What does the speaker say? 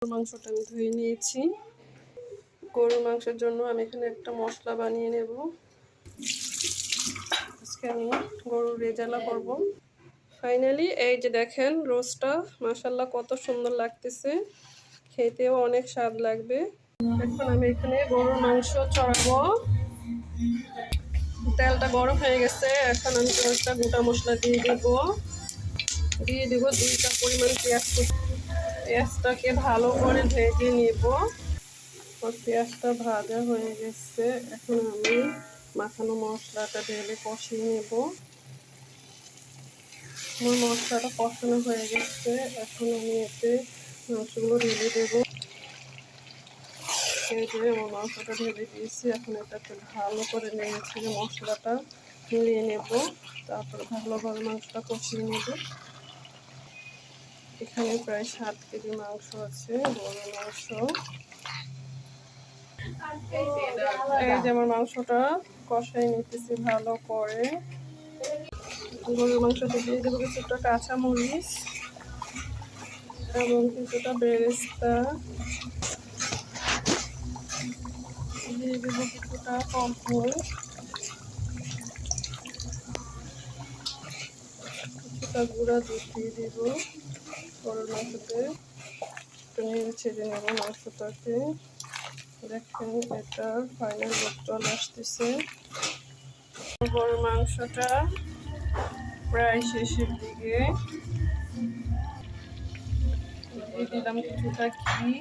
মাংসটা আমি ধুয়ে নিয়েছি। গরুর মাংসের জন্য আমি এখানে একটা মশলা বানিয়ে নেব। আজকে আমি গরুর রেজালা করব। ফাইনালি এই যে দেখেন রোস্টটা, মাশাআল্লাহ কত সুন্দর লাগতেছে, খেতেও অনেক স্বাদ লাগবে। এখন আমি এখানে গরুর মাংস চড়াবো। তেলটা গরম হয়ে গেছে, এখন আমি কয়েকটা গোটা মশলা দিয়ে দেব। 2 কাপ পরিমাণ পেঁয়াজ। পেঁয়াজটাকে ভালো করে ভেজে নেব। পেঁয়াজটা ভাজা হয়ে গেছে, এখন আমি মাখানো মশলাটা ঢেলে কষিয়ে নেব। আমার মশলাটা কষানো হয়ে গেছে, এখন আমি এতে মাংসগুলো ঢেলে দেবো। এই যে আমার মাংসটা ঢেলে দিয়েছি, এখন এটাকে ভালো করে নেড়েছি, মশলাটা মিলিয়ে নেব। তারপরে ভালোভাবে মাংসটা কষিয়ে নেব। এখানে প্রায় 7 কেজি মাংস আছে, গরুর মাংস। এই যে আমার মাংসটা কষাই নিতেছি ভালো করে। গরুর মাংসতে দিয়ে দেবো কিছুটা কাঁচামরিচ এবং কিছুটা বেরেস্তা, দিয়ে দেবো কিছুটা কম্পোজ, কিছুটা গুঁড়া দুধ দিয়ে দেব গরুর মাংসতে। একটু নেড়ে ছেড়ে নেব মাংসটাকে। দেখেন এটা ফাইনাল লুক চলে আসতেছে। গরুর মাংসটা প্রায় শেষের দিকে, দিয়ে দিলাম কিছুটা ঘি।